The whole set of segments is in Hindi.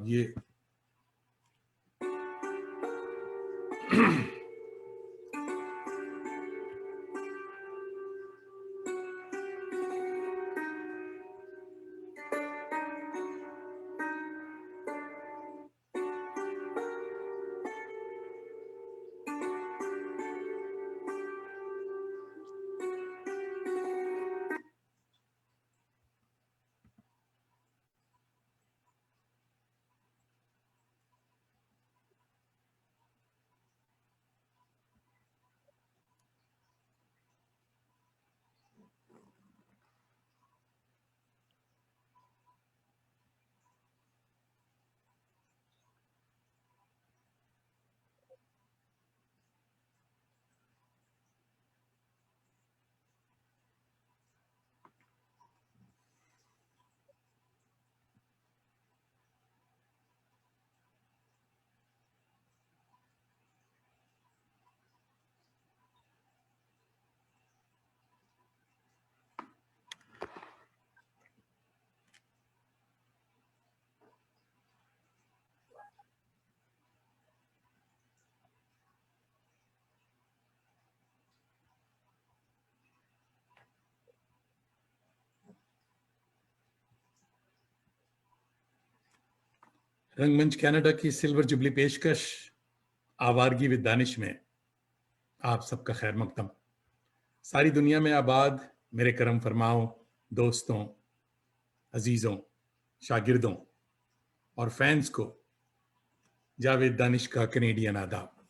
ये रंगमंच कनाडा की सिल्वर जुबली पेशकश आवारगी विद दानिश में आप सबका खैर मकदम। सारी दुनिया में आबाद मेरे करम फरमाओ दोस्तों, अजीजों, शागिर्दों और फैंस को जावेद दानिश का कनेडियन आदाब।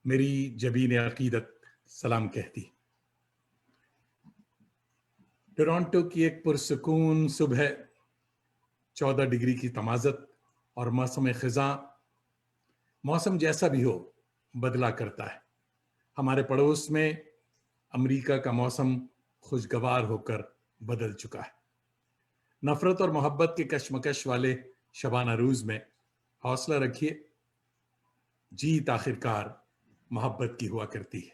मेरी जबीन अकीदत सलाम कहती। टोरंटो की एक पुरसकून सुबह 14 डिग्री की तमाज़त और मौसम ख़िज़ां मौसम जैसा भी हो बदला करता है। हमारे पड़ोस में अमेरिका का मौसम खुशगवार होकर बदल चुका है। नफरत और मोहब्बत के कशमकश वाले शबाना रूज़ में हौसला रखिए, जीत आखिरकार मोहब्बत की हुआ करती है।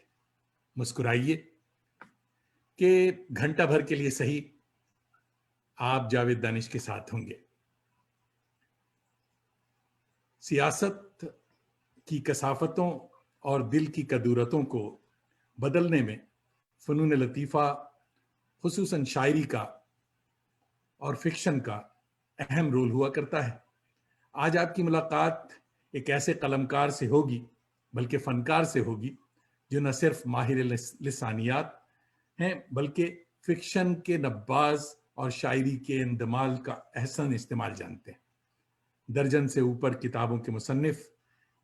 मुस्कुराइए कि घंटा भर के लिए सही आप जावेद दानिश के साथ होंगे। सियासत की कसाफतों और दिल की कदूरतों को बदलने में फ़नून लतीफ़ा, खुसूसन शायरी का और फिक्शन का अहम रोल हुआ करता है। आज आपकी मुलाकात एक ऐसे कलमकार से होगी, बल्कि फ़नकार से होगी, जो न सिर्फ माहिर लिसानियात हैं, बल्कि फिक्शन के नब्बाज और शायरी के इंदमाल का अहसन इस्तेमाल जानते हैं। दर्जन से ऊपर किताबों के मुसन्निफ,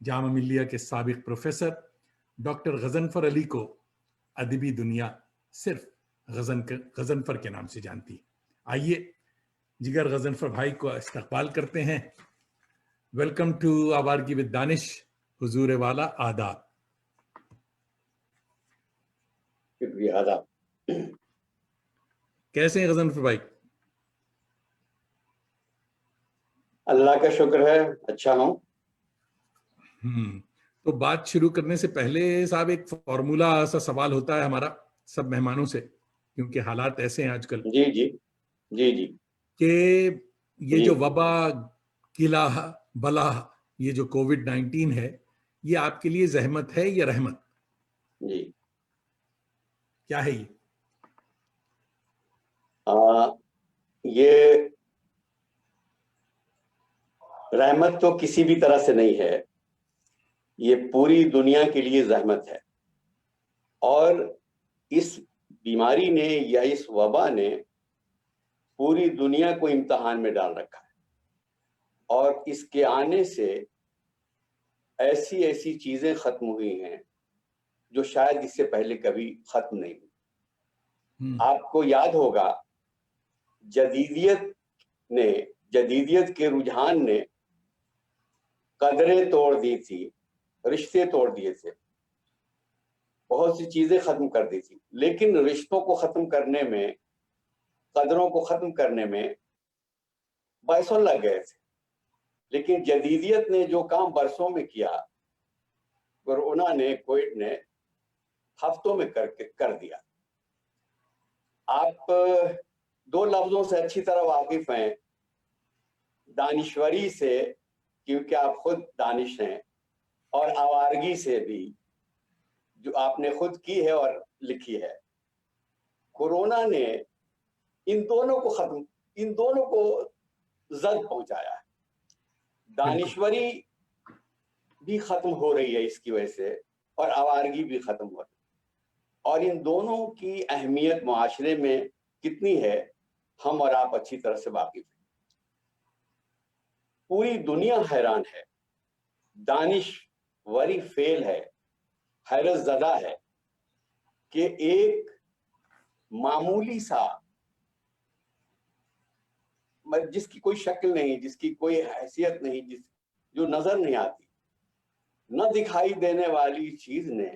जामा मिल्लिया के साबिक प्रोफेसर डॉक्टर गजनफर अली को अदबी दुनिया सिर्फ गजनफर के नाम से जानती है। आइए जिगर गजनफर भाई को इस्तकबाल करते हैं। Welcome to Awaargi with Danish. हुजूर वाला आदाब। शुक्रिया, आदाब। कैसे हैं गजनफर भाई? अल्लाह का शुक्र है, अच्छा हूँ। तो बात शुरू करने से पहले साहब एक फॉर्मूला सा सवाल होता है हमारा सब मेहमानों से, क्योंकि हालात ऐसे हैं आजकल जी जी जी जी कि ये जी जो वबा किला बला, ये जो कोविड-19 है, ये आपके लिए जहमत है या रहमत? जी क्या है ये? ये रहमत तो किसी भी तरह से नहीं है, ये पूरी दुनिया के लिए जहमत है। और इस बीमारी ने या इस वबा ने पूरी दुनिया को इम्तिहान में डाल रखा है, और इसके आने से ऐसी ऐसी चीजें खत्म हुई हैं जो शायद इससे पहले कभी खत्म नहीं हुई। आपको याद होगा, जदीदियत के रुझान ने कदरें तोड़ दी थी, रिश्ते तोड़ दिए थे, बहुत सी चीजें खत्म कर दी थी, लेकिन रिश्तों को खत्म करने में, कदरों को खत्म करने में बरसों लग गए थे। लेकिन जदीदियत ने जो काम बरसों में किया, कोरोना ने, कोविड ने हफ्तों में कर दिया। आप दो लफ्जों से अच्छी तरह वाकिफ हैं, दानिश्वरी से, क्योंकि आप खुद दानिश हैं, और आवारगी से भी जो आपने खुद की है और लिखी है। कोरोना ने इन दोनों को जद पहुंचाया है। दानिश्वरी भी खत्म हो रही है इसकी वजह से, और आवारगी भी खत्म हो रही है। और इन दोनों की अहमियत मुआशरे में कितनी है, हम और आप अच्छी तरह से वाकिफ हैं। पूरी दुनिया हैरान है, दानिश्वरी फेल है, हैरत ज़दा है कि एक मामूली सा, जिसकी कोई शक्ल नहीं, जिसकी कोई हैसियत नहीं, जो नजर नहीं आती, न दिखाई देने वाली चीज ने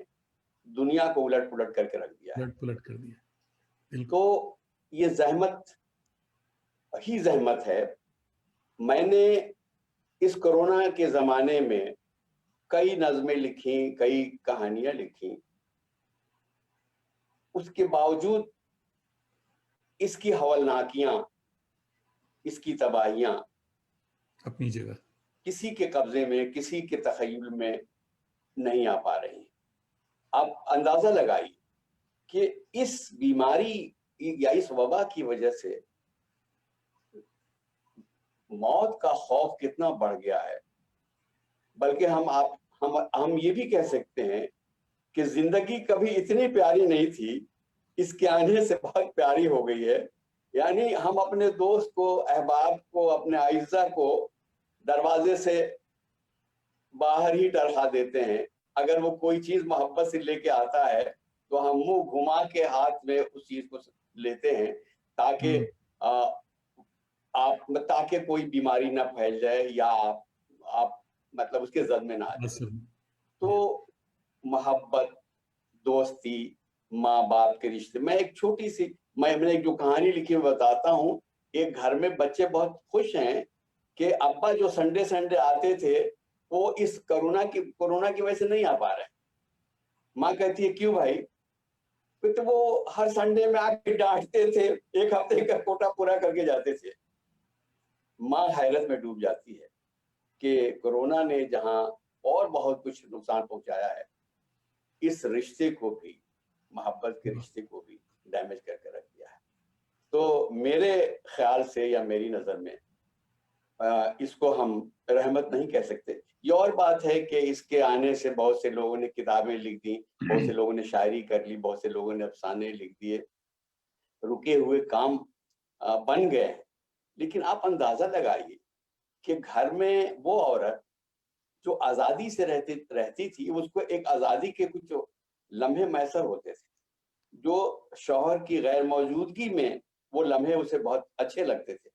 दुनिया को उलट पुलट करके रख दिया है। उलट पुलट कर दिया। तो ये जहमत ही जहमत है। मैंने इस कोरोना के जमाने में कई नज़में लिखी, कई कहानियां लिखी, उसके बावजूद इसकी हवलनाकियां, इसकी तबाहियां अपनी जगह किसी के कब्जे में, किसी के तखय्युल में नहीं आ पा रही। आप अंदाजा लगाइए कि इस बीमारी या इस वबा की वजह से मौत का खौफ कितना बढ़ गया है। बल्कि हम ये भी कह सकते हैं कि जिंदगी कभी इतनी प्यारी नहीं थी, इसके आने से बहुत प्यारी हो गई है। यानी हम अपने दोस्त को, अहबाब को, अपने आइज़ा को दरवाजे से बाहर ही टरका देते हैं। अगर वो कोई चीज मोहब्बत से लेके आता है तो हम मुंह घुमा के हाथ में उस चीज को लेते हैं, ताकि ताकि कोई बीमारी ना फैल जाए या आप मतलब उसके जद में ना आ जाए। तो मोहब्बत, दोस्ती, माँ बाप के रिश्ते, मैं एक छोटी सी मैंने एक जो कहानी लिखी मैं बताता हूँ। एक घर में बच्चे बहुत खुश हैं कि अब्बा जो संडे संडे आते थे वो इस कोरोना की वजह से नहीं आ पा रहे। माँ कहती है क्यों भाई? तो वो हर संडे में आके डांटते थे, एक हफ्ते का कोटा पूरा करके जाते थे। माँ हैरत में डूब जाती है कि कोरोना ने जहां और बहुत कुछ नुकसान पहुंचाया है, इस रिश्ते को भी, मोहब्बत के रिश्ते को भी डैमेज करके रख दिया है। तो मेरे ख्याल से या मेरी नजर में इसको हम रहमत नहीं कह सकते। ये और बात है कि इसके आने से बहुत से लोगों ने किताबें लिख दी, बहुत से लोगों ने शायरी कर ली, बहुत से लोगों ने अफसाने लिख दिए, रुके हुए काम बन गए। लेकिन आप अंदाजा लगाइए कि घर में वो औरत जो आज़ादी से रहती थी, उसको एक आज़ादी के कुछ लम्हे मैसर होते थे, जो शौहर की गैर मौजूदगी में वो लम्हे उसे बहुत अच्छे लगते थे।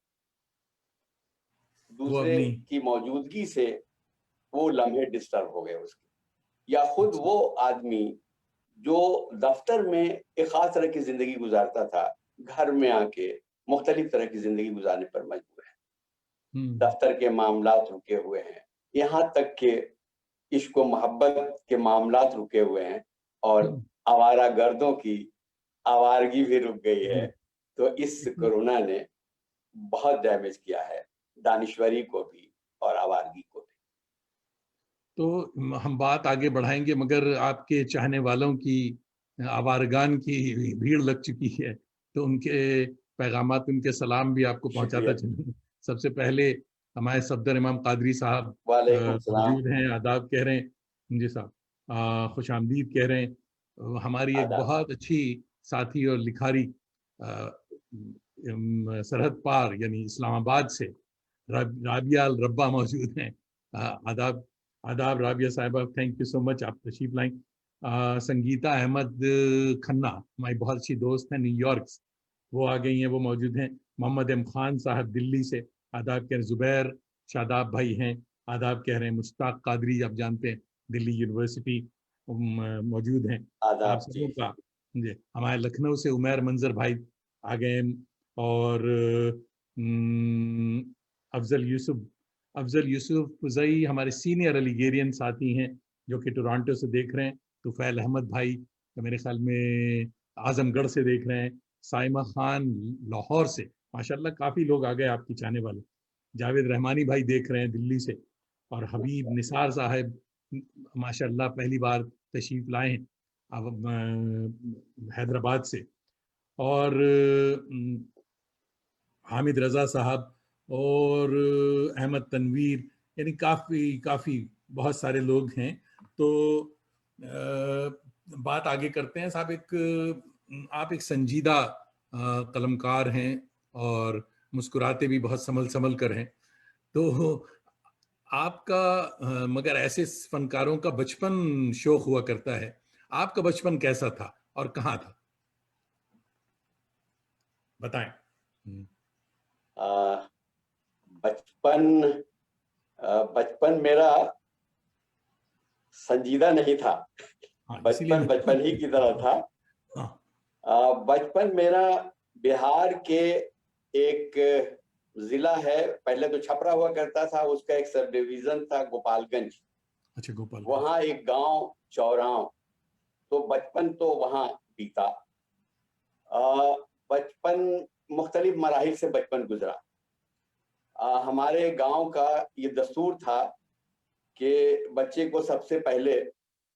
दूसरे की मौजूदगी से वो लम्हे डिस्टर्ब हो गए उसके, या खुद वो आदमी जो दफ्तर में एक खास तरह की जिंदगी गुजारता था, घर में आके मुख्तलिफ तरह की जिंदगी गुजारने पर मजबूर है। दफ्तर के मामलात रुके हुए हैं, यहाँ तक के इश्क व मोहब्बत के मामलात रुके हुए हैं, और आवारा गर्दों की आवारगी भी रुक गई है। तो इस कोरोना ने बहुत डैमेज किया है दानिश्वरी को भी और आवारगी को भी। तो हम बात आगे बढ़ाएंगे, मगर आपके चाहने वालों की, आवारगान की भीड़ लग चुकी है, तो उनके पैगामात, उनके सलाम भी आपको पहुंचाता चलूं। सबसे पहले हमारे सफदर इमाम कादरी साहब मौजूद हैं, आदाब कह रहे हैं। जी साहब, खुश आमदीद कह रहे हैं। हमारी एक बहुत अच्छी साथी और लिखारी सरहद पार यानी इस्लामाबाद से राबिया अल रब्बा मौजूद हैं। आदाब आदाब राबिया साहिबा, थैंक यू सो मच, आप तशरीफ लाएं। संगीता अहमद खन्ना हमारी बहुत अच्छी दोस्त हैं न्यूयॉर्क से, वो आ गई हैं, वो मौजूद हैं। मोहम्मद एम खान साहब दिल्ली से आदाब कह रहे हैं। जुबैर शादाब भाई हैं, आदाब कह रहे हैं। मुश्ताक कादरी, आप जानते हैं, दिल्ली यूनिवर्सिटी मौजूद हैं। आप सबों का जी। हमारे लखनऊ से उमैर मंजर भाई आ गए, और अफजल यूसुफ फुजई हमारे सीनियर अलीगेरियन साथी हैं जो कि टोरंटो से देख रहे हैं। तुफैल अहमद भाई मेरे ख्याल में आजमगढ़ से देख रहे हैं। साइमा खान लाहौर से, माशाल्लाह काफ़ी लोग आ गए आपकी चाहने वाले। जावेद रहमानी भाई देख रहे हैं दिल्ली से, और हबीब निसार साहब माशाल्लाह पहली बार तशरीफ लाए हैं अब हैदराबाद से, और हामिद रजा साहब और अहमद तनवीर, यानी काफ़ी काफ़ी बहुत सारे लोग हैं। तो बात आगे करते हैं साहब। आप एक संजीदा कलमकार हैं और मुस्कुराते भी बहुत संभल संभल कर हैं। तो आपका मगर ऐसे फनकारों का बचपन शौक हुआ करता है, आपका बचपन कैसा था और कहाँ था, बताएं। बचपन बचपन मेरा संजीदा नहीं था। हाँ, इसीलिए बचपन बचपन ही की तरह था। हाँ, बचपन मेरा बिहार के एक जिला है, पहले तो छपरा हुआ करता था, उसका एक सब डिवीजन था गोपालगंज। अच्छा, गोपाल। वहाँ एक गांव चौराव, तो बचपन तो वहाँ बीता। बचपन मुख्तलिफ मराहिल से बचपन गुजरा। हमारे गांव का ये दस्तूर था कि बच्चे को सबसे पहले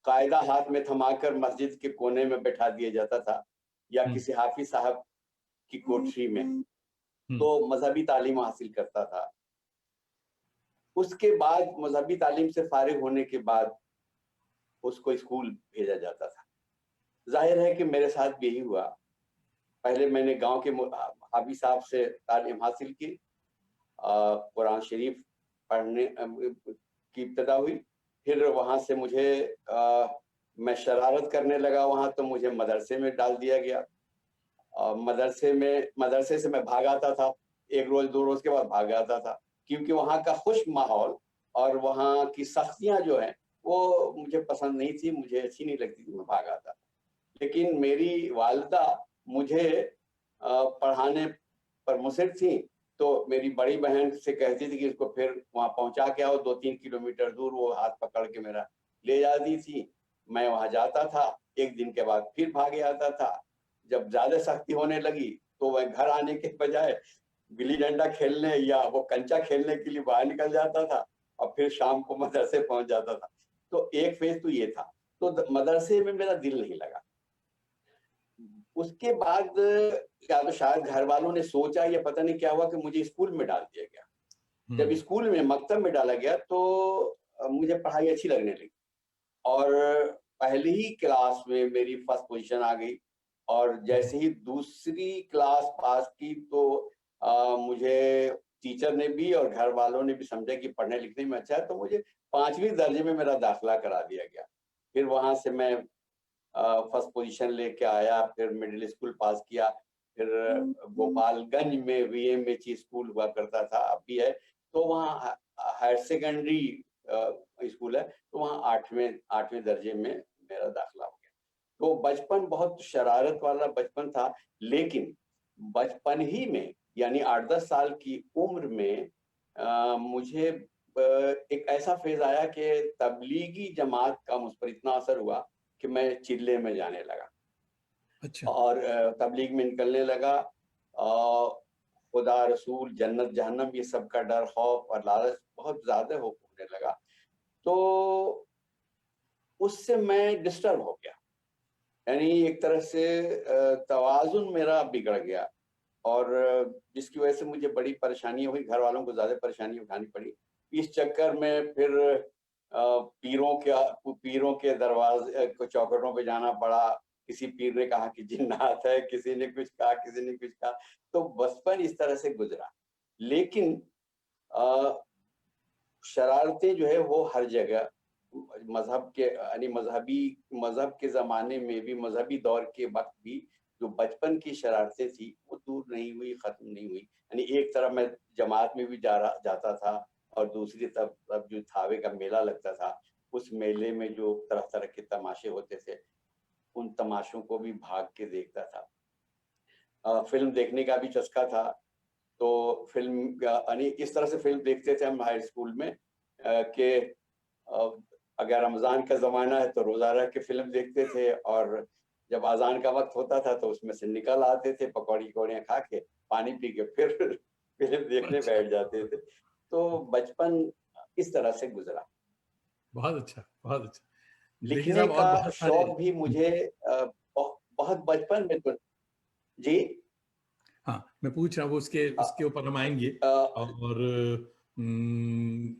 कायदा हाथ में थमाकर मस्जिद के कोने में बैठा दिया जाता था या किसी हाफिज साहब की कोठरी में, तो मजहबी तालीम हासिल करता था। उसके बाद मजहबी तालीम से फारिग होने के बाद उसको स्कूल भेजा जाता था। जाहिर है कि मेरे साथ भी यही हुआ। पहले मैंने गांव के हाफिज साहब से तालीम हासिल की, कुरान शरीफ पढ़ने की इब्तदा हुई। फिर वहां से मुझे मैं शरारत करने लगा वहां, तो मुझे मदरसे में डाल दिया गया। मदरसे से मैं भाग आता था, एक रोज दो रोज के बाद भाग आता था, क्योंकि वहाँ का खुश्क माहौल और वहाँ की सख्तियां जो है वो मुझे पसंद नहीं थी, मुझे अच्छी नहीं लगती थी, मैं भाग आता। लेकिन मेरी वालिदा मुझे पढ़ाने पर मुसिर थी, तो मेरी बड़ी बहन से कहती थी कि इसको फिर वहां पहुंचा के आओ, 2-3 किलोमीटर दूर। वो हाथ पकड़ के मेरा ले जाती थी, मैं वहां जाता था, एक दिन के बाद फिर भागे आता था। जब ज्यादा सख्ती होने लगी तो वह घर आने के बजाय गिल्ली डंडा खेलने या वो कंचा खेलने के लिए बाहर निकल जाता था, और फिर शाम को मदरसे पहुंच जाता था। तो एक फेज तो ये था, तो मदरसे में मेरा दिल नहीं लगा। उसके बाद या तो शायद घर वालों ने सोचा या पता नहीं क्या हुआ कि मुझे स्कूल में डाल दिया गया। जब स्कूल में मकतब में डाला गया तो मुझे पढ़ाई अच्छी लगने लगी, और पहली ही क्लास में मेरी फर्स्ट पोजीशन आ गई। और जैसे ही दूसरी क्लास पास की तो मुझे टीचर ने भी और घर वालों ने भी समझा कि पढ़ने लिखने में अच्छा है, तो मुझे 5वीं दर्जे में मेरा दाखिला करा दिया गया। फिर वहां से मैं फर्स्ट पोजीशन लेके आया, फिर मिडिल स्कूल पास किया, फिर गोपालगंज में वीएमएच स्कूल हुआ करता था, अब भी है, तो वहाँ हायर सेकेंडरी स्कूल है, तो वहाँ 8वें दर्जे में मेरा दाखिला हो गया। तो बचपन बहुत शरारत वाला बचपन था, लेकिन बचपन ही में यानी 8-10 साल की उम्र में मुझे एक ऐसा फेज आया कि तबलीगी जमात का मुझ पर इतना असर हुआ कि मैं चिल्ले में जाने लगा। अच्छा। और तबलीग में निकलने लगा। खुदा रसूल जन्नत जहन्नम ये सब का डर, खौफ और लालच बहुत ज्यादा होने लगा। तो उससे मैं डिस्टर्ब हो गया, यानी एक तरह से तवाजुन मेरा बिगड़ गया, और जिसकी वजह से मुझे बड़ी परेशानी हुई, घर वालों को ज्यादा परेशानी उठानी पड़ी। इस चक्कर में फिर पीरों के दरवाजे को चौखटों पे जाना पड़ा। किसी पीर ने कहा कि जिन्नात है, किसी ने कुछ कहा, किसी ने कुछ कहा। तो बचपन इस तरह से गुजरा। लेकिन शरारतें जो है वो हर जगह, मजहब के यानी मजहब के जमाने में भी, मजहबी दौर के वक्त भी जो बचपन की शरारतें थी वो दूर नहीं हुई, खत्म नहीं हुई। यानी एक तरफ मैं जमात में भी जाता था, और दूसरी तरफ जो थावे का मेला लगता था, उस मेले में जो तरह तरह के तमाशे होते थे, उन तमाशों को भी भाग के देखता था। फिल्म देखने का भी चस्का था, तो फिल्म यानी इस तरह से फिल्म देखते थे हम हाई स्कूल में कि अगर रमजान का जमाना है तो रोजा रख के फिल्म देखते थे, और जब अजान का वक्त होता था तो उसमें से निकल आते थे पकौड़ी खा के, पानी पी के, फिर फिल्म देखने अच्छा। बैठ जाते थे। तो बचपन इस तरह से गुजरा। बहुत अच्छा, बहुत अच्छा। देखिए लिखने साहब, और का बहुत सारे शौक भी मुझे बहुत बचपन में तो जी। हाँ, मैं पूछ रहा हूँ, उसके अ, उसके ऊपर हम आएंगे। अ, और उम,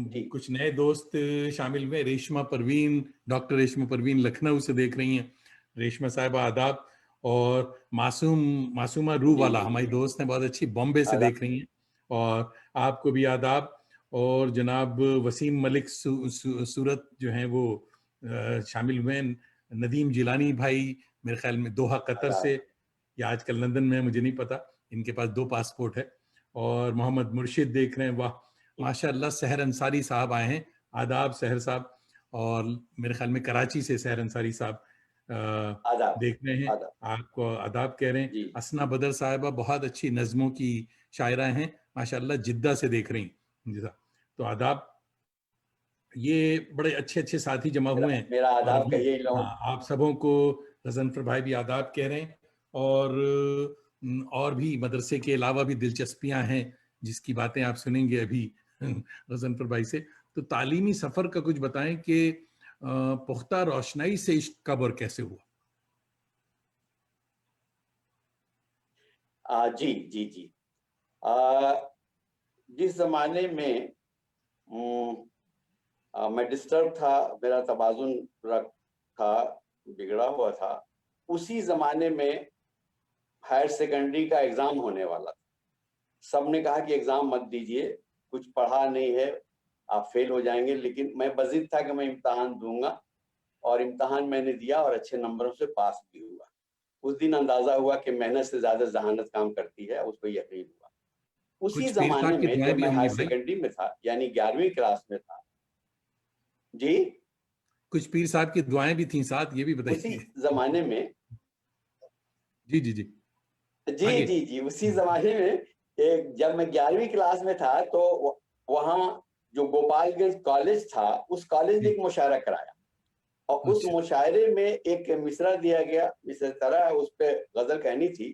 जी कुछ नए दोस्त शामिल हुए। रेशमा परवीन, डॉक्टर रेशमा परवीन लखनऊ से देख रही हैं। रेशमा साहिबा आदाब। और मासूमा रू जी वाला जी हमारी जी दोस्त हैं, बहुत अच्छी, बॉम्बे से आदाब। देख रही हैं। और आपको भी आदाब। और जनाब वसीम मलिक सूरत जो हैं वो शामिल हुए हैं। नदीम जिलानी भाई मेरे ख्याल में दोहा कतर से, आदाब। या आजकल लंदन में है, मुझे नहीं पता। इनके पास 2 पासपोर्ट है। और मोहम्मद मुर्शिद देख रहे हैं, वाह माशाल्लाह। सहर अंसारी साहब आए हैं, आदाब सहर साहब। और मेरे ख्याल में कराची से सहर अंसारी साहब आदाब। देख रहे हैं, आदाब। आपको आदाब कह रहे हैं। जी असना बदर साहिबा बहुत अच्छी नज़मों की शायरा हैं माशाल्लाह, जिद्दा से देख रही हैं जी साहब, तो आदाब। ये बड़े अच्छे अच्छे साथी जमा मेरा हुए हैं। मेरा और आदाब अभी कहिए इन लोगों हाँ, आप सबों को गजनफर भाई भी आदाब कह रहे हैं। और भी मदरसे के अलावा भी दिलचस्पियां हैं, जिसकी बातें आप सुनेंगे अभी गजनफर भाई से। तो तालीमी सफर का कुछ बताएं कि पुख्ता रोशनाई से इश्क कब और कैसे हुआ। को। जी जी जी। आ, जिस जमाने में मैं डिस्टर्ब था, मेरा तवाजुन रख था, बिगड़ा हुआ था, उसी जमाने में हायर सेकेंडरी का एग्जाम होने वाला था। सबने कहा कि एग्जाम मत दीजिए, कुछ पढ़ा नहीं है, आप फेल हो जाएंगे। लेकिन मैं बजिद था कि मैं इम्तहान दूंगा, और इम्तहान मैंने दिया और अच्छे नंबरों से पास भी हुआ। उस दिन अंदाजा हुआ कि मेहनत से ज्यादा जहानत काम करती है, उसको यकीन हुआ। उसी कुछ पीर जमाने साहब की में दुआएं जब भी मैं होंगी हायर भाई। सेकेंडरी में था, यानी 11वीं क्लास में था जी, कुछ पीर साहब की दुआएं भी थी साथ, ये भी उसी बताइए। जमाने में जी जी जी। जी आगे। जी जी उसी जमाने में एक, जब मैं 11वीं क्लास में था तो वहाँ जो गोपालगंज कॉलेज था, उस कॉलेज ने जी। एक मुशायरा कराया। और उस अच्छा। मुशायरे में एक मिसरा दिया गया, इस तरह उस पे गजल कहनी थी।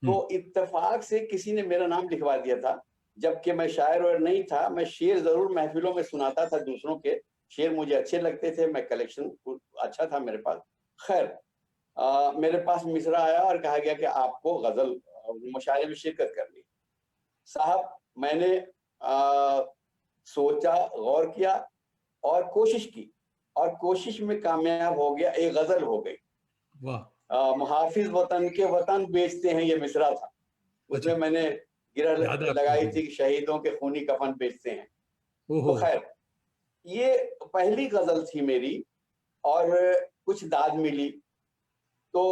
हम्म। तो इत्तेफाक से किसी ने मेरा नाम लिखवा दिया था, जबकि मैं शायर और नहीं था। मैं शेर जरूर महफिलों में सुनाता था, दूसरों के शेर मुझे अच्छे लगते थे, मैं कलेक्शन अच्छा था मेरे पास। खैर, मेरे पास मिसरा आया और कहा गया कि आपको गजल मुशायरे में शिरकत करनी। साहब, मैंने सोचा, गौर किया और कोशिश की, और कोशिश में कामयाब हो गया, एक गजल हो गई। वाह। मुहाफिज वतन के वतन बेचते हैं, ये मिसरा था। अच्छा, उसमें मैंने गिरह याद है आपको। लगाई जी थी जी। कि शहीदों के खूनी कफन बेचते हैं। तो ओहो। खैर, ये पहली गजल थी मेरी, और कुछ दाद मिली तो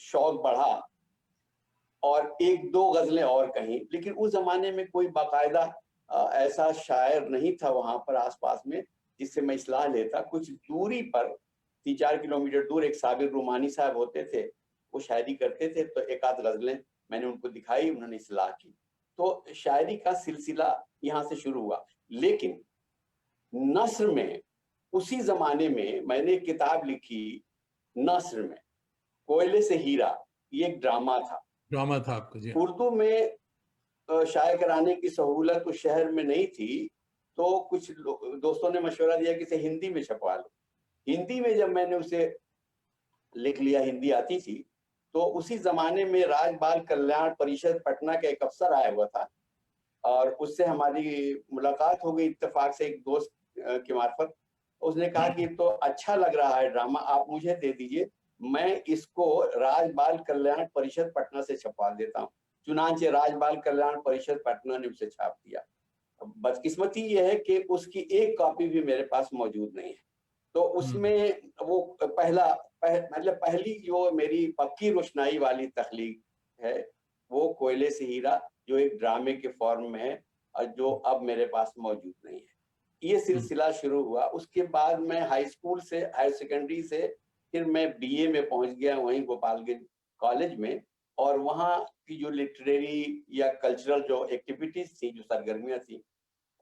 शौक बढ़ा, और एक दो गजलें और कहीं। लेकिन उस जमाने में कोई बाकायदा ऐसा शायर नहीं था वहां पर आसपास में जिससे मैं इस्लाह लेता। कुछ दूरी पर, 3-4 किलोमीटर दूर, एक साबिर रूमानी साहब होते थे, वो शायरी करते थे। तो एक आध गजलें मैंने उनको दिखाई, उन्होंने इस्लाह की। तो शायरी का सिलसिला यहाँ से शुरू हुआ। लेकिन नस्र में, उसी जमाने में मैंने एक किताब लिखी नस्र में, कोयले से हीरा। ये एक ड्रामा था। ड्रामा था आपका, जी। उर्दू में शाये कराने की सहूलत उस शहर में नहीं थी, तो कुछ दोस्तों ने मशवरा दिया कि इसे हिंदी में छपवा लो। हिंदी में जब मैंने उसे लिख लिया, हिंदी आती थी, तो उसी जमाने में राज बाल कल्याण परिषद पटना का एक अफसर आया हुआ था, और उससे हमारी मुलाकात हो गई इत्तेफाक से, एक दोस्त की मार्फत। उसने कहा कि तो अच्छा लग रहा है ड्रामा, आप मुझे दे दीजिए, मैं इसको राज बाल कल्याण परिषद पटना से छपवा देता हूँ। चुनांचे राज बाल कल्याण परिषद पटना ने उसे छाप दिया। बदकिस्मती ये है कि उसकी एक कॉपी भी मेरे पास मौजूद नहीं है। तो हम्म। उसमें वो मतलब पहली जो मेरी पक्की रोशनाई वाली तख्लीक है, वो कोयले से हीरा, जो एक ड्रामे के फॉर्म में है, और जो अब मेरे पास मौजूद नहीं है। ये हम्म। सिलसिला शुरू हुआ। उसके बाद मैं हाई स्कूल से, हायर सेकेंडरी से, फिर मैं बीए में पहुंच गया वहीं गोपालगंज कॉलेज में। और वहाँ की जो लिटरेरी या कल्चरल जो एक्टिविटीज थी, जो सरगर्मियां थी,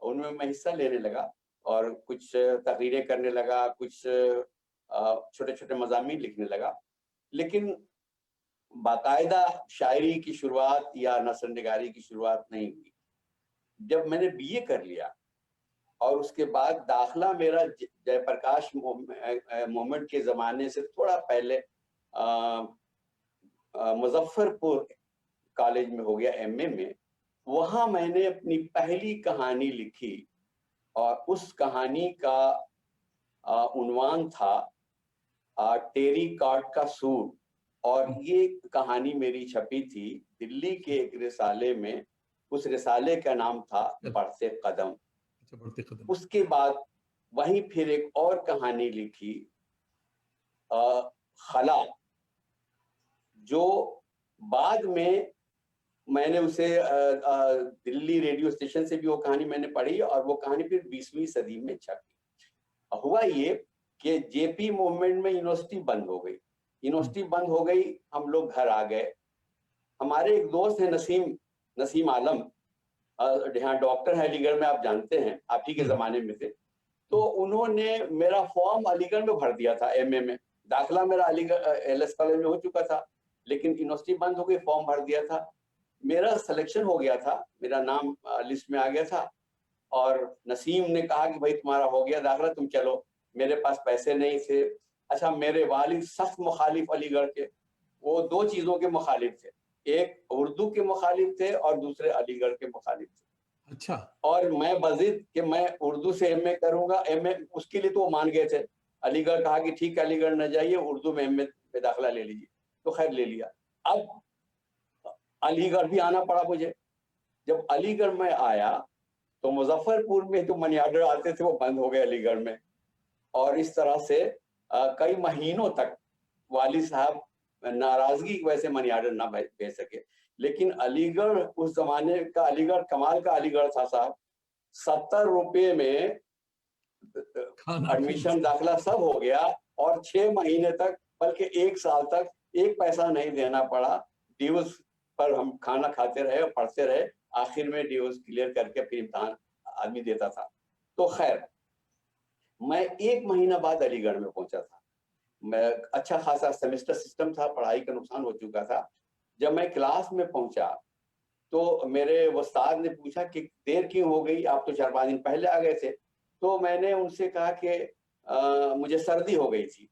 उनमें मैं हिस्सा लेने लगा, और कुछ तकरीरें करने लगा, कुछ छोटे छोटे मज़ामीन लिखने लगा। लेकिन बाकायदा शायरी की शुरुआत या नसर निगारी की शुरुआत नहीं हुई। जब मैंने बीए कर लिया और उसके बाद दाखला मेरा जयप्रकाश मोमेंट के ज़माने से थोड़ा पहले मुजफ्फरपुर कॉलेज में हो गया, एमए में। वहाँ मैंने अपनी पहली कहानी लिखी और उस कहानी का उन्वान था टेरी कॉट का सूट। और ये कहानी मेरी छपी थी दिल्ली के एक रिसाले में। उस रिसाले का नाम था बढ़ते कदम। बढ़ते कदम। उसके बाद वहीं फिर एक और कहानी लिखी खला, जो बाद में मैंने उसे दिल्ली रेडियो स्टेशन से भी वो कहानी मैंने पढ़ी और वो कहानी फिर 20वीं सदी में छपी। हुआ ये कि जेपी मूवमेंट में यूनिवर्सिटी बंद हो गई। यूनिवर्सिटी बंद हो गई, हम लोग घर आ गए। हमारे एक दोस्त है नसीम आलम, यहाँ डॉक्टर है अलीगढ़ में, आप जानते हैं, आप ही के जमाने में थे। तो उन्होंने मेरा फॉर्म अलीगढ़ में भर दिया था एमए में। दाखला मेरा अलीगढ़ एलएस कॉलेज में हो चुका था, लेकिन यूनिवर्सिटी बंद हो गई, फॉर्म भर दिया था। मेरा सिलेक्शन हो गया था, मेरा नाम लिस्ट में आ गया था और नसीम ने कहा कि भाई तुम्हारा हो गया दाखला, तुम चलो। मेरे पास पैसे नहीं थे। अच्छा, मेरे वालिद सख्त मुखालिफ अलीगढ़ के, वो दो चीजों के मुखालिफ थे, एक उर्दू के मुखालिफ थे और दूसरे अलीगढ़ के मुखालिफ थे। अच्छा। और मैं बजिद कि मैं उर्दू से एमए करूंगा, एमए उसके लिए तो वो मान गए थे। अलीगढ़ कहा कि ठीक है, अलीगढ़ न जाइए, उर्दू में एमए में दाखिला ले लीजिए। तो खैर ले लिया। अब अलीगढ़ भी आना पड़ा मुझे। जब अलीगढ़ में आया तो मुजफ्फरपुर में जो मनी ऑर्डर आते थे वो बंद हो गए अलीगढ़ में। और इस तरह से कई महीनों तक वाली साहब नाराजगी की वजह से मनी ऑर्डर ना भेज सके। लेकिन अलीगढ़ उस जमाने का अलीगढ़ कमाल का अलीगढ़ था साहब। 70 रुपये में एडमिशन दाखिला सब हो गया और 6 महीने तक, बल्कि 1 साल तक 1 पैसा नहीं देना पड़ा। ड्यूज पर हम खाना खाते रहे और पढ़ते रहे। आखिर में ड्यूज क्लियर करके फिर इम्तहान आदमी देता था। तो खैर, मैं 1 महीना बाद अलीगढ़ में पहुंचा था। मैं अच्छा खासा सेमेस्टर सिस्टम था, पढ़ाई का नुकसान हो चुका था। जब मैं क्लास में पहुंचा तो मेरे उस्ताद ने पूछा कि देर क्यों हो गई, आप तो 4-5 दिन पहले आ गए थे। तो मैंने उनसे कहा कि मुझे सर्दी हो गई थी।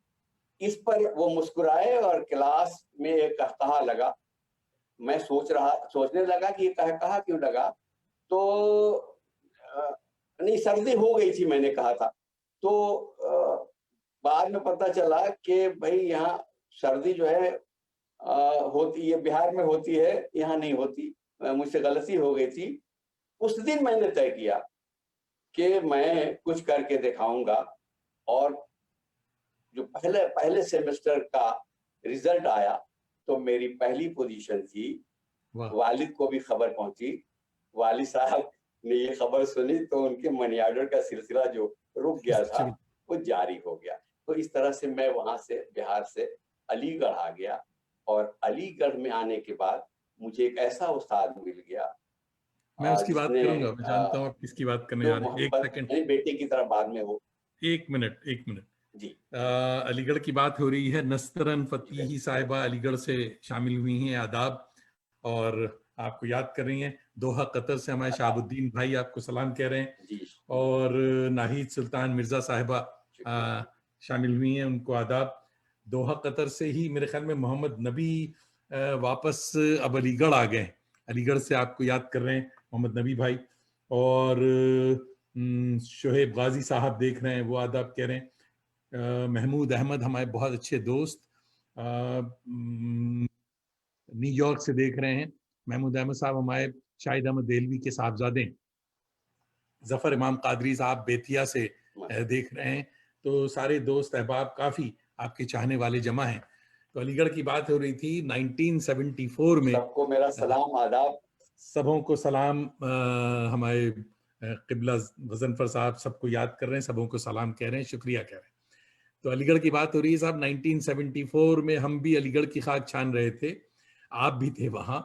इस पर वो मुस्कुराए और क्लास में एक कहकहा लगा। मैं सोचने लगा कि ये कहकहा क्यों लगा। तो नहीं, सर्दी हो गई थी मैंने कहा था। तो बाद में पता चला कि भाई यहाँ सर्दी जो है होती है, बिहार में होती है, यहाँ नहीं होती। मुझसे गलती हो गई थी। उस दिन मैंने तय किया कि मैं कुछ करके दिखाऊंगा। और जो पहले सेमेस्टर का रिजल्ट आया तो मेरी पहली पोजीशन थी। वालिद को भी खबर पहुंची। वालिद साहब ने ये खबर सुनी तो उनके मनी ऑर्डर का सिलसिला जो रुक गया था वो जारी हो गया। तो इस तरह से मैं वहां से बिहार से अलीगढ़ आ गया। और अलीगढ़ में आने के बाद मुझे एक ऐसा उस्ताद मिल गया। मैं उसकी बात करूंगा, मैं जानता हूँ आप किसकी बात करने जा रहे हैं। एक सेकंड, बेटे की तरह बाद में हो। एक मिनट जी। अलीगढ़ की बात हो रही है। नस्तरन फतीही साहिबा अलीगढ़ से शामिल हुई हैं, आदाब। और आपको याद कर रही हैं। दोहा कतर से हमारे शाहबुद्दीन भाई आपको सलाम कह रहे हैं। और नाहिद सुल्तान मिर्जा साहिबा शामिल हुई हैं, उनको आदाब। दोहा कतर से ही मेरे ख्याल में मोहम्मद नबी वापस अब अलीगढ़ आ गए। अलीगढ़ से आपको याद कर रहे हैं मोहम्मद नबी भाई। और शोहेब गाजी साहब देख रहे हैं, वो आदाब कह रहे हैं। महमूद अहमद हमारे बहुत अच्छे दोस्त न्यूयॉर्क से देख रहे हैं। महमूद अहमद साहब हमारे शाहिद अहमद देलवी के साहबजादे। जफर इमाम कादरी साहब बेतिया से देख रहे हैं। तो सारे दोस्त अहबाब काफी आपके चाहने वाले जमा हैं। तो अलीगढ़ की बात हो रही थी 1974 में। सबको मेरा सलाम, आदाब। सबों को सलाम। हमारे किबला गजनफर साहब सबको याद कर रहे हैं, सबों को सलाम कह रहे हैं, शुक्रिया कह रहे हैं। तो अलीगढ़ की बात हो रही है साहब। 1974 में हम भी अलीगढ़ की खाक छान रहे थे, आप भी थे वहां।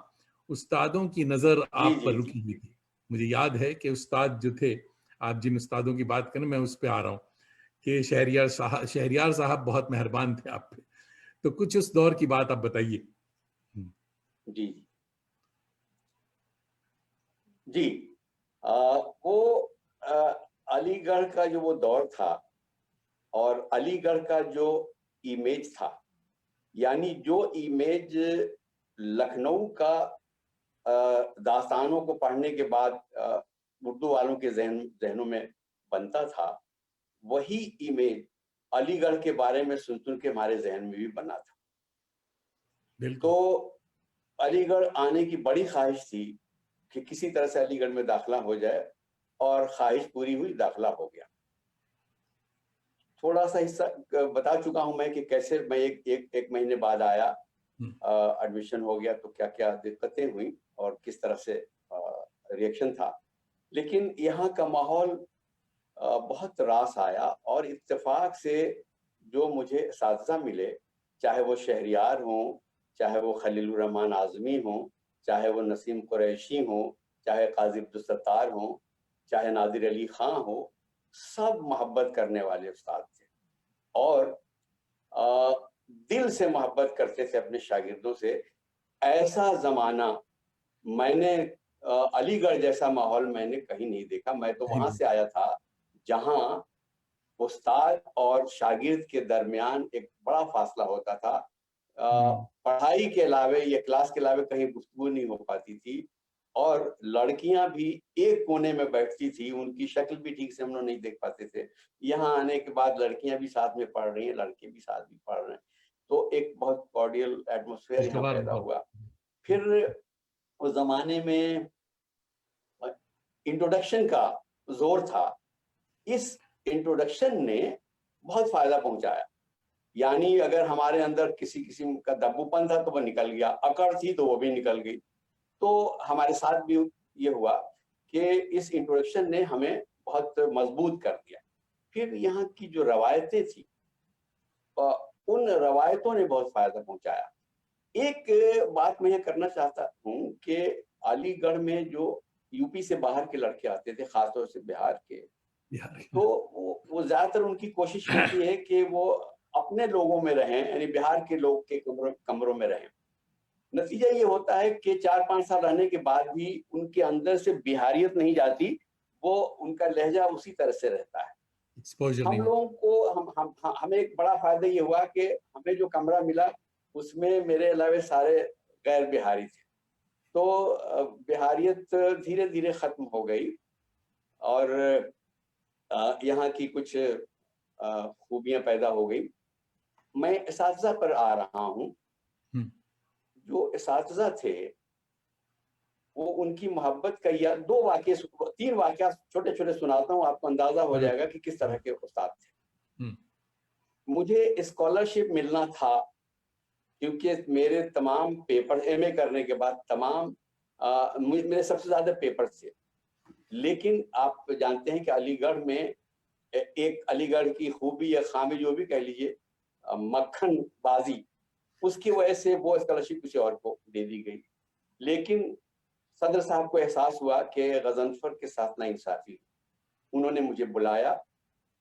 उस्तादों की नजर आप पर रुकी हुई थी। मुझे याद है कि उस्ताद जो थे, आप जिन उस्तादों की बात करें मैं उस पर आ रहा हूँ कि शहरियार साहब बहुत मेहरबान थे आप पे। तो कुछ उस दौर की बात आप बताइए। जी जी। वो अलीगढ़ का जो वो दौर था और अलीगढ़ का जो इमेज था, यानी जो इमेज लखनऊ का दास्तानों को पढ़ने के बाद उर्दू वालों के जहनों में बनता था, वही इमेज अलीगढ़ के बारे में सुन के हमारे जहन में भी बना था। बिल्कुल। तो अलीगढ़ आने की बड़ी ख्वाहिश थी कि किसी तरह से अलीगढ़ में दाखिला हो जाए, और ख्वाहिश पूरी हुई, दाखिला हो गया। थोड़ा सा हिस्सा बता चुका हूं मैं कि कैसे मैं एक महीने बाद आया, एडमिशन हो गया, तो क्या क्या दिक्कतें हुई और किस तरह से रिएक्शन था। लेकिन यहाँ का माहौल बहुत रास आया, और इत्तेफाक से जो मुझे असातिज़ा मिले, चाहे वो शहरियार हों, चाहे वो खलीलुर रहमान आज़मी हों, चाहे वो नसीम कुरैशी हों, चाहे काज़ी अब्दुल सत्तार हों, चाहे नादिर अली खां हो, सब मोहब्बत करने वाले उस्ताद थे और दिल से मोहब्बत करते थे अपने शागिर्दों से। ऐसा ज़माना मैंने अलीगढ़ जैसा माहौल मैंने कहीं नहीं देखा। मैं तो वहां से आया था जहां उस्ताद और शागिर्द के दरमियान एक बड़ा फासला होता था। पढ़ाई के अलावे या क्लास के अलावे कहीं गुफ्तगू नहीं हो पाती थी, और लड़कियां भी एक कोने में बैठती थी, उनकी शक्ल भी ठीक से हम लोग नहीं देख पाते थे। यहाँ आने के बाद लड़कियां भी साथ में पढ़ रही हैं, लड़के भी साथ भी पढ़ रहे हैं, तो एक बहुत कॉर्डियल एटमॉस्फेयर यहाँ पैदा हुआ। फिर उस जमाने में इंट्रोडक्शन का जोर था। इस इंट्रोडक्शन ने बहुत फायदा पहुंचाया। यानी अगर हमारे अंदर किसी किस्म का दब्बूपन था तो वो निकल गया, अकड़ थी तो वो भी निकल गई। तो हमारे साथ भी ये हुआ कि इस इंट्रोडक्शन ने हमें बहुत मजबूत कर दिया। फिर यहाँ की जो रवायतें थी, उन रवायतों ने बहुत फायदा पहुंचाया। एक बात मैं करना चाहता हूँ कि अलीगढ़ में जो यूपी से बाहर के लड़के आते थे, खासतौर से बिहार के, तो वो ज्यादातर उनकी कोशिश होती है कि वो अपने लोगों में रहें, यानी बिहार के लोग के कमरों में रहें। नतीजा ये होता है कि 4-5 साल रहने के बाद भी उनके अंदर से बिहारियत नहीं जाती, वो उनका लहजा उसी तरह से रहता है। हम लोगों को हमें एक बड़ा फायदा ये हुआ कि हमें जो कमरा मिला उसमें मेरे अलावे सारे गैर बिहारी थे, तो बिहारियत धीरे धीरे खत्म हो गई, और यहाँ की कुछ खूबियां पैदा हो गई। मैं इसातिज़ा पर आ रहा हूँ। जो इसातिज़ा थे वो उनकी मोहब्बत का, या 3 वाक़या छोटे छोटे सुनाता हूँ, आपको अंदाजा हो जाएगा कि किस तरह के उस्ताद थे। मुझे स्कॉलरशिप मिलना था क्योंकि मेरे तमाम पेपर, एमए करने के बाद तमाम मेरे सबसे ज्यादा पेपर थे। लेकिन आप जानते हैं कि अलीगढ़ में एक अलीगढ़ की खूबी या खामी जो भी कह लीजिए, मक्खन बाजी, उसकी वजह से वो स्कॉलरशिप किसी और को दे दी गई। लेकिन सदर साहब को एहसास हुआ कि गजनफर के साथ नाइंसाफी। उन्होंने मुझे बुलाया,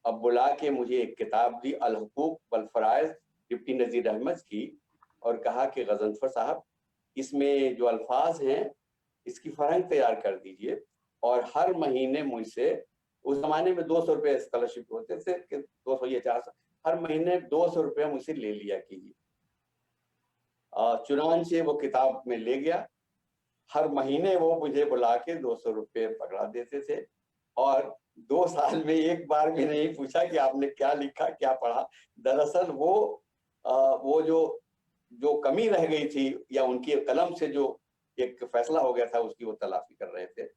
अब बुला के मुझे एक किताब दी, अल हुकूक वल फराइज़, डिप्टी नज़ीर अहमद की, और कहा कि गजनफर साहब, इसमें जो अल्फाज हैं इसकी फरहंग तैयार कर दीजिए, और हर महीने मुझसे, उस जमाने में 200 रुपये स्कॉलरशिप होते थे कि 200 या 400, हर महीने 200 रुपये मुझसे ले लिया कीजिए। चुनांचे वो किताब में ले गया। हर महीने वो मुझे बुला के 200 रुपये पकड़ा देते थे, और 2 साल में एक बार भी नहीं पूछा कि आपने क्या लिखा, क्या पढ़ा। दरअसल वो जो कमी रह गई थी, या उनकी कलम से जो एक फैसला हो गया था, उसकी वो तलाफी कर रहे थे।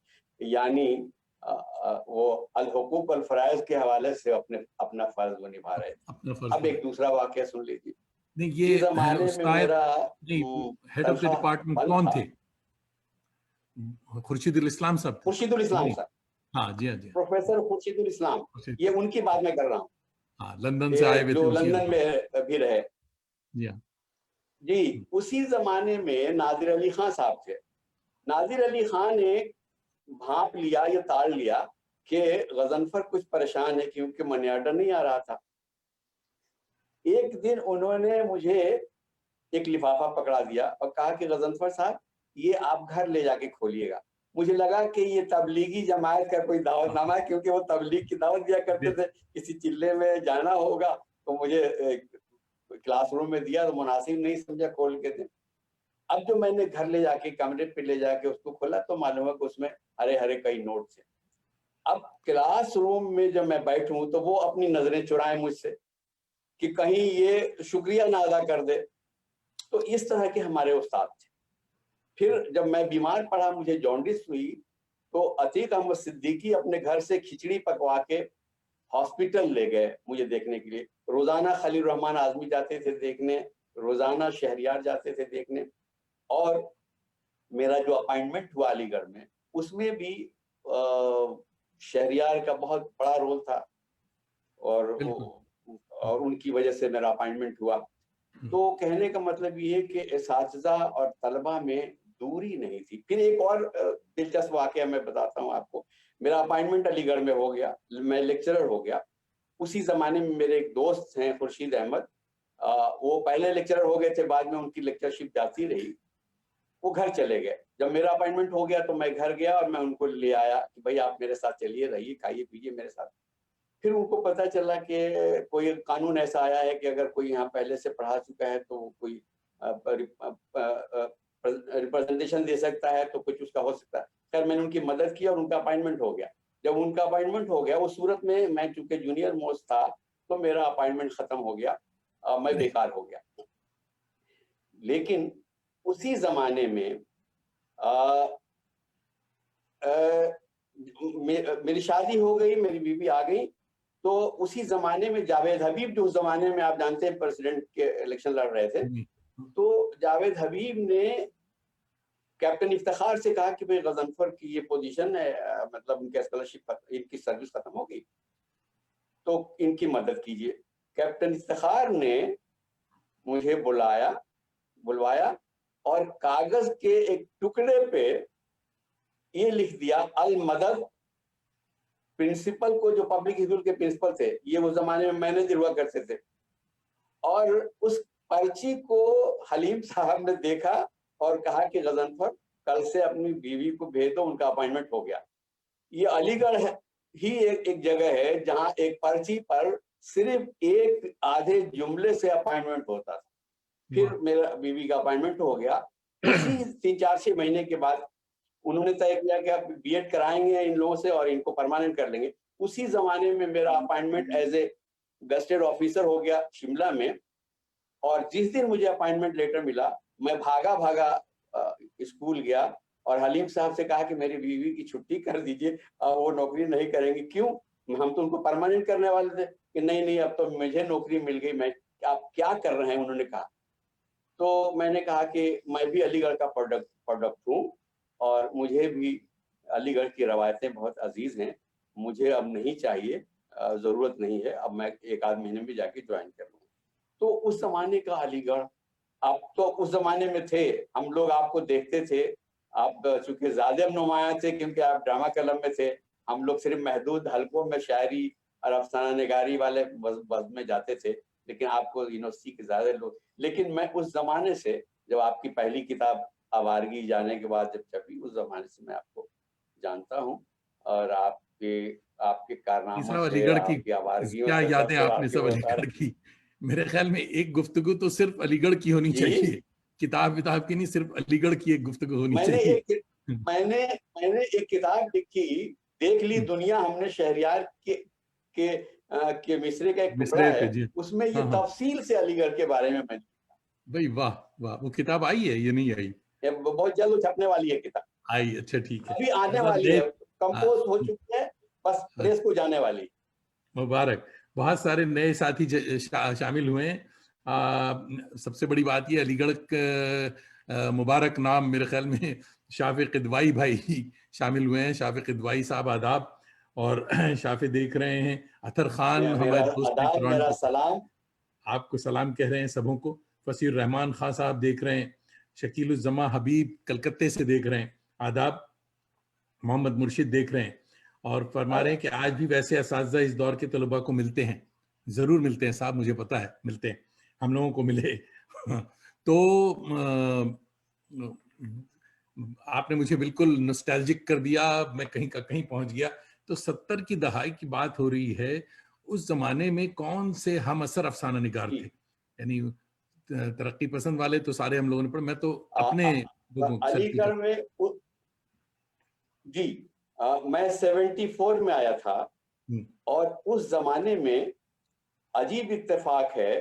यानी वो अल हुकूक वल फराइज़ के हवाले से अपना फर्ज वो निभा रहे थे। अब एक दूसरा वाकया सुन लीजिए। नहीं, ये जमाने में मेरा हेड ऑफ द डिपार्टमेंट कौन थे? खुर्शीदुल इस्लाम साहब थे। खुर्शीदुल इस्लाम साहब, हाँ जी, हाँ जी, प्रोफेसर खुर्शीदुल इस्लाम, ये उनकी बात मैं कर रहा हूँ। हाँ, लंदन से आए हुए थे, जो लंदन में भी रहे जी। उसी जमाने में नादिर अली खां साहब थे। नादिर अली खां ने भांप लिया या ताड़ लिया कि गजनफर कुछ परेशान है क्योंकि मनी ऑर्डर नहीं आ रहा था। एक दिन उन्होंने मुझे एक लिफाफा पकड़ा दिया और कहा कि गजनफर साहब, ये आप घर ले जाके खोलिएगा। मुझे लगा कि ये तबलीगी जमात का कोई दावतनामा है, क्योंकि वो तबलीग की दावत दिया करते थे, किसी चिल्ले में जाना होगा तो मुझे क्लासरूम में दिया तो मुनासिब नहीं समझा, खोल के थे। अब जो मैंने घर ले जाके, कमरे पे ले जाके उसको खोला तो मालूम है कि उसमें हरे हरे कई नोट थे। अब क्लासरूम में जब मैं बैठूं तो वो अपनी नजरें चुराएं मुझसे कि कहीं ये शुक्रिया ना अदा कर दे। तो इस तरह के हमारे उस्ताद थे। फिर जब मैं बीमार पड़ा, मुझे जॉन्डिस हुई, तो अतीक अहमद सिद्दीकी अपने घर से खिचड़ी पकवा के हॉस्पिटल ले गए मुझे देखने के लिए। रोजाना खलील रहमान आजमी जाते थे देखने, रोजाना शहरियार जाते थे देखने। और मेरा जो अपॉइंटमेंट हुआ अलीगढ़ में, उसमें भी शहरियार का बहुत बड़ा रोल था, और उनकी वजह से मेरा अपॉइंटमेंट हुआ। तो कहने का मतलब ये कि इसातिज़ा और तलबा में दूरी नहीं थी। फिर एक और दिलचस्प वाकया मैं बताता हूँ आपको। मेरा अपॉइंटमेंट अलीगढ़ में हो गया, मैं लेक्चरर हो गया। उसी जमाने में मेरे एक दोस्त हैं खुर्शीद अहमद, वो पहले लेक्चरर हो गए थे, बाद में उनकी लेक्चरशिप जाती रही, वो घर चले गए। जब मेरा अपॉइंटमेंट हो गया तो मैं घर गया और मैं उनको ले आया कि भाई आप मेरे साथ चलिए, रहिए, खाइए पीजिए मेरे साथ। फिर उनको पता चला कि कोई कानून ऐसा आया है कि अगर कोई यहाँ पहले से पढ़ा चुका है तो कोई रिप्रेजेंटेशन दे सकता है, तो कुछ उसका हो सकता है। खैर मैंने उनकी मदद की और उनका अपॉइंटमेंट हो गया। जब उनका अपॉइंटमेंट हो गया, उस सूरत में मैं चूंकि जूनियर मोस्ट था तो मेरा अपॉइंटमेंट खत्म हो गया, मैं बेकार हो गया। लेकिन उसी जमाने में मेरी शादी हो गई, मेरी बीवी आ गई। तो उसी जमाने में जावेद हबीब, जो उस जमाने में आप जानते हैं प्रेसिडेंट के इलेक्शन लड़ रहे थे, तो जावेद हबीब ने कैप्टन इफ्तिखार से कहा कि भाई गजनफर की ये पोजीशन है, मतलब उनकी स्कॉलरशिप, इनकी सर्विस खत्म हो गई, तो इनकी मदद कीजिए। कैप्टन इफ्तिखार ने मुझे बुलवाया और कागज के एक टुकड़े पे ये लिख दिया, अल मदद। प्रिंसिपल को, जो पब्लिक स्कूल के प्रिंसिपल थे, ये उस जमाने में मैनेजर हुआ करते थे, और उस पर्ची को हलीम साहब ने देखा और कहा कि गजनफर कल से अपनी बीवी को भेज दो, उनका अपॉइंटमेंट हो गया। ये अलीगढ़ ही एक जगह है जहां एक पर्ची पर सिर्फ एक आधे जुमले से अपॉइंटमेंट होता था। फिर मेरा बीवी का अपॉइंटमेंट हो गया। उसी 3-4-6 महीने के बाद उन्होंने तय किया कि आप बीएड कराएंगे इन लोगों से और इनको परमानेंट कर लेंगे। उसी जमाने में मेरा appointment as a gazetted officer हो गया शिमला में। और जिस दिन मुझे अपॉइंटमेंट लेटर मिला, मैं भागा स्कूल गया और हलीम साहब से कहा कि मेरी बीवी की छुट्टी कर दीजिए, वो नौकरी नहीं करेंगे। क्यों? हम तो उनको परमानेंट करने वाले थे। कि नहीं, अब तो मुझे नौकरी मिल गई, मैं, आप क्या कर रहे हैं? उन्होंने कहा। तो मैंने कहा कि मैं भी अलीगढ़ का प्रोडक्ट हूँ और मुझे भी अलीगढ़ की रवायतें बहुत अजीज हैं, मुझे अब नहीं चाहिए, जरूरत नहीं है, अब मैं 1-आध महीने में जाके ज्वाइन कर लूँ। तो उस जमाने का अलीगढ़, आप तो उस जमाने में थे, हम लोग आपको देखते थे, आप चूंकि ज्यादा नुमाया थे क्योंकि आप ड्रामा कलम में थे, हम लोग सिर्फ महदूद हलकों में शायरी और अफसाना निगारी वाले बज़ में जाते थे, लेकिन आपको यूनिवर्सिटी के ज्यादा लोग। लेकिन मैं उस जमाने से, जब आपकी पहली किताब आवारगी जाने के बाद जब छपी, उस जमाने से मैं आपको जानता हूँ, और आपके कारनामों सब से, अलीगढ़ की आपकी आवारगियों क्या से यादें सबसे आपने वाकिफ सब होता अलीगढ़ की। मेरे ख्याल में एक गुफ्तगू तो सिर्फ अलीगढ़ की होनी जी। चाहिए, किताब की नहीं, सिर्फ अलीगढ़ की एक गुफ्तगू होनी मैंने चाहिए। एक मैंने एक किताब लिखी, देख ली दुनिया हमने शहरियार के मिसरे का एक टुकड़ा मिसरे पे है, जी। उसमें ये हाँ हाँ, तफसील से अलीगढ़ के बारे में मैंने, भाई वाह वाह, वो किताब आई है ये नहीं आई? बहुत जल्द छपने वाली है किताब, आई, अच्छा ठीक है। अभी आने बहुत वाली नए, है, कंपोज हो चुकी है, बस प्रेस को जाने वाली। मुबारक। बहुत सारे नए साथी शामिल हुए हैं। सबसे बड़ी बात ये, अलीगढ़ मुबारक नाम, मेरे ख्याल में शाफिक किदवाई भाई शामिल हुए हैं। शाफिक किदवाई साहब आदाब। और शाफिक देख रहे हैं, अतर खान मेरा हमारे दोस्त हैं आदाब, मेरा टोरंटो से, सलाम। आपको सलाम कह रहे हैं सबों को। फसीर रहमान खान साहब देख रहे हैं। शकीलुज्जमा हबीब कलकत्ते से देख रहे हैं, आदाब। मोहम्मद मुर्शिद देख रहे हैं और फरमा रहे हैं कि आज भी वैसे असातिज़ा इस दौर के तलबा को मिलते हैं। ज़रूर मिलते हैं साहब, मुझे पता है मिलते हैं, हम लोगों को मिले। तो आपने मुझे बिल्कुल नॉस्टैल्जिक कर दिया, मैं कहीं का कहीं पहुंच गया। तो 70 की दहाई की बात हो रही है, उस जमाने में कौन से हम असर अफसाना निगार जी। थे? यानी तरक्की पसंद वाले तो सारे हम लोगों ने पढ़े, मैं तो अपने लोगों सर्किल का। अलीगढ़ में जी, मैं 74 में आया था हम्म, और उस जमाने में अजीब इत्तेफाक है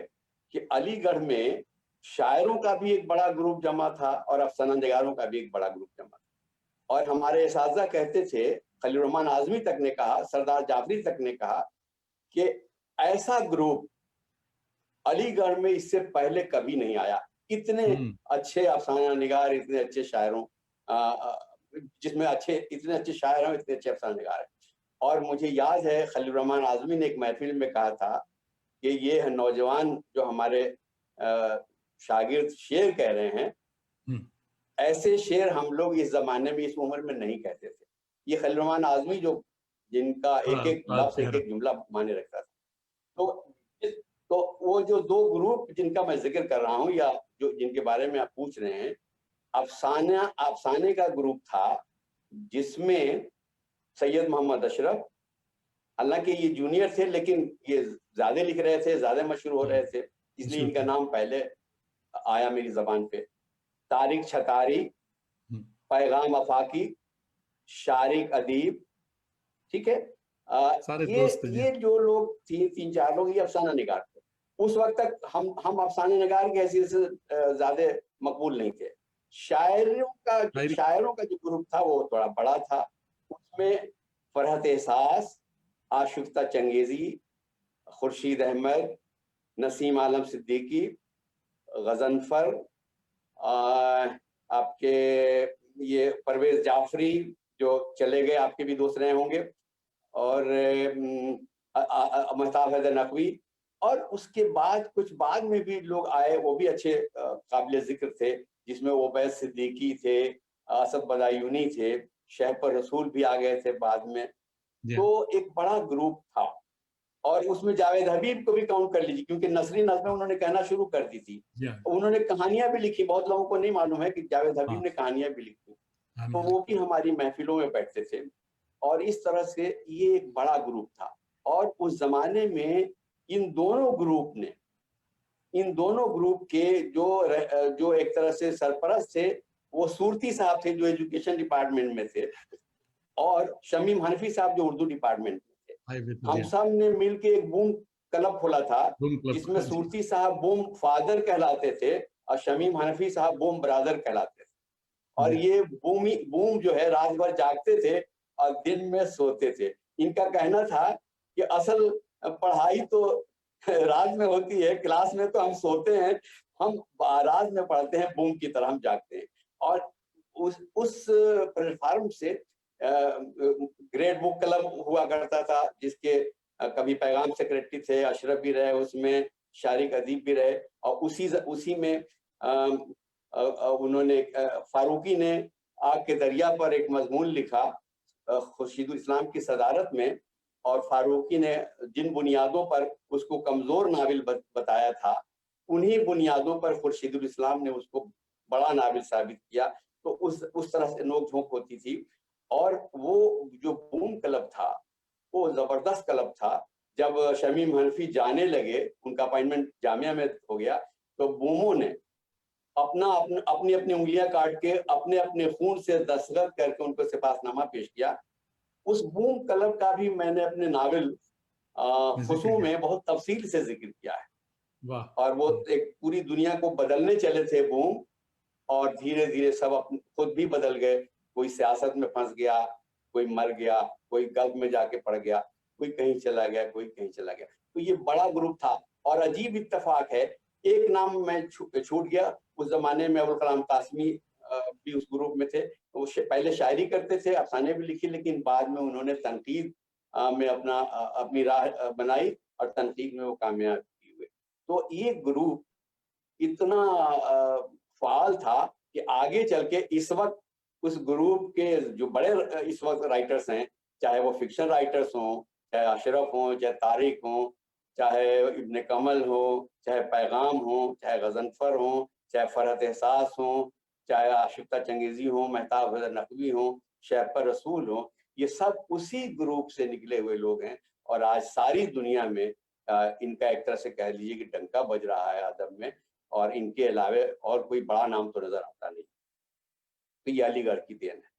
कि अलीगढ़ में शायरों का भी एक बड़ा ग्रुप जमा था और अफसाना निगारों का भी एक बड़ा ग्रुप जमा था। और हमारे इसातिज़ा कहते थे, खलील रहमान आज़मी तक ने कहा, सरदार जाफरी तक ने कहा कि ऐसा ग्रुप अलीगढ़ में इससे पहले कभी नहीं आया। इतने हम्म, अच्छे अफसाना निगार, इतने अच्छे शायरों जिसमें इतने अच्छे शायर हैं, इतने अच्छे अफसाना निगार हैं। और मुझे याद है खलील रहमान आज़मी ने एक महफिल में कहा था कि ये नौजवान जो हमारे शागिर्द शेर कह रहे हैं, हम्म, ऐसे शेर हम लोग इस जमाने में इस उम्र में नहीं कहते थे। ये खलील रहमान आज़मी जो जिनका बड़ा एक-एक बड़ा लफ्ज़, चेहरा। एक-एक जुमला मायने रखता था। तो इस तो वो जो 2 ग्रुप जिनका मैं ज़िक्र कर रहा हूँ या जो जिनके बारे में आप पूछ रहे हैं, अफसाने का ग्रुप था जिसमें सैयद मोहम्मद अशरफ, हालाँकि ये जूनियर थे लेकिन ये ज़्यादा लिख रहे थे, ज़्यादा मशहूर हो हाँ, रहे थे, इसलिए मशहूर इनका थे। नाम पहले आया मेरी ज़बान पे। तारिक छतारी, हम्म, पैगाम आफाकी, शारिक अदीब, ठीक है? सारे दोस्त जी। ये जो लोग 3-4 लोग ये अफसाना निगार थे। उस वक़्त तक हम अफसाना निगार की हैसियत से ज़्यादा मकबूल नहीं थे। शायरी। शायरों का जो ग्रुप था वो थोड़ा बड़ा था। उसमें फरहत एहसास, आशिफ्ता चंगेज़ी, खुर्शीद अहमद, नसीम आलम सिद्दीकी, गज़नफ़र, आपके ये परवेज़ जाफ़री जो चले गए, आपके भी दोस्त रहे होंगे, और महताब हैदर नकवी। और उसके बाद कुछ बाद में भी लोग आए, वो भी अच्छे काबिल ज़िक्र थे, जिसमें ओवैस सिद्दीकी थे, असद बदायूनी थे, शहपर रसूल भी आ गए थे बाद में। जी हाँ, तो एक बड़ा ग्रुप था और उसमें जावेद हबीब को भी काउंट कर लीजिए, क्योंकि नसरी नज़्में उन्होंने कहना शुरू कर दी थी। जी हाँ, उन्होंने कहानियाँ भी लिखी, बहुत लोगों को नहीं मालूम है कि जावेद हबीब हाँ, ने कहानियाँ भी लिखी। हाँ, तो वो भी हमारी महफिलों में बैठते थे और इस तरह से ये एक बड़ा ग्रुप था। और उस ज़माने में इन दोनों ग्रुप ने इन दोनों ग्रुप के जो एक तरह से सरपरस्त थे, वो सूरती साहब थे जो एजुकेशन डिपार्टमेंट में थे, और शमीम हनफी साहब जो उर्दू डिपार्टमेंट में थे। हाई वे थे, जी हम हाँ। सब ने मिलके एक बूम क्लब खोला था, धूम जिसमें क्लब, जी। सूरती साहब बूम फादर कहलाते थे और शमीम हनफी साहब बूम ब्रदर कहलाते थे। और जी ये बूम जो है रात भर जागते थे और दिन में सोते थे। इनका कहना था कि असल पढ़ाई तो रात में होती है, क्लास में तो हम सोते हैं, हम रात में पढ़ते हैं, बूम की तरह हम जागते हैं। और उस प्लेटफार्म से ग्रेट बुक क्लब हुआ करता था, जिसके कभी पैगाम सेक्रेटरी थे, अशरफ भी रहे उसमें, शारिक अदीब भी रहे। और उसी में उन्होंने फारूकी ने आग के दरिया पर एक मजमून लिखा खुर्शीदुल इस्लाम की सदारत में, और फारूकी ने जिन बुनियादों पर उसको कमजोर नाविल बताया था, उन्हीं बुनियादों पर खुर्शीदुल इस्लाम ने उसको बड़ा नाविल साबित किया। तो उस तरह से नोक झोंक होती थी। और वो जो बूम क्लब था, वो जबरदस्त क्लब था। जब शमीम हनफी जाने लगे, उनका अपॉइंटमेंट जामिया में हो गया, तो बूमों ने अपनी अपनी उंगलियां काट के अपने अपने खून से दस्तखत करके उनको सिपाहनामा पेश किया। उस बूम क्लब का भी मैंने अपने नावल जिक्र खुशू किया। में बहुत तफसील से जिक्र किया है। वाह। और वो एक पूरी दुनिया को बदलने चले थे बूम, और धीरे धीरे सब खुद भी बदल गए। कोई सियासत में फंस गया, कोई मर गया, कोई गल्फ में जाके पड़ गया, कोई कहीं चला गया, कोई कहीं चला गया। तो ये बड़ा ग्रुप था। और अजीब इत्तेफाक है, एक नाम मैं छूट गया। उस जमाने में अबुल कलाम कासमी भी उस ग्रुप में थे। तो वो पहले शायरी करते थे, अफसाने भी लिखी, लेकिन बाद में उन्होंने तनकीद में अपनी राह बनाई और तनकीद में वो कामयाब हुए। तो ये ग्रुप इतना फ़ाल था कि आगे चल के इस वक़्त उस ग्रुप के जो बड़े इस वक़्त राइटर्स हैं, चाहे वो फ़िक्शन राइटर्स हों, चाहे अशरफ हों, चाहे तारिक हों, चाहे इब्न कमल हो, चाहे पैगाम हो, चाहे गज़नफ़र हों, चाहे फ़रहत एहसास हों, चाहे आशिफ्ता चंगेजी हो, मेहताब हसन नकवी हो, शैफर रसूल हो, ये सब उसी ग्रुप से निकले हुए लोग हैं। और आज सारी दुनिया में इनका एक तरह से कह लीजिए कि डंका बज रहा है अदब में, और इनके अलावे और कोई बड़ा नाम तो नजर आता नहीं। तो ये अलीगढ़ की देन है।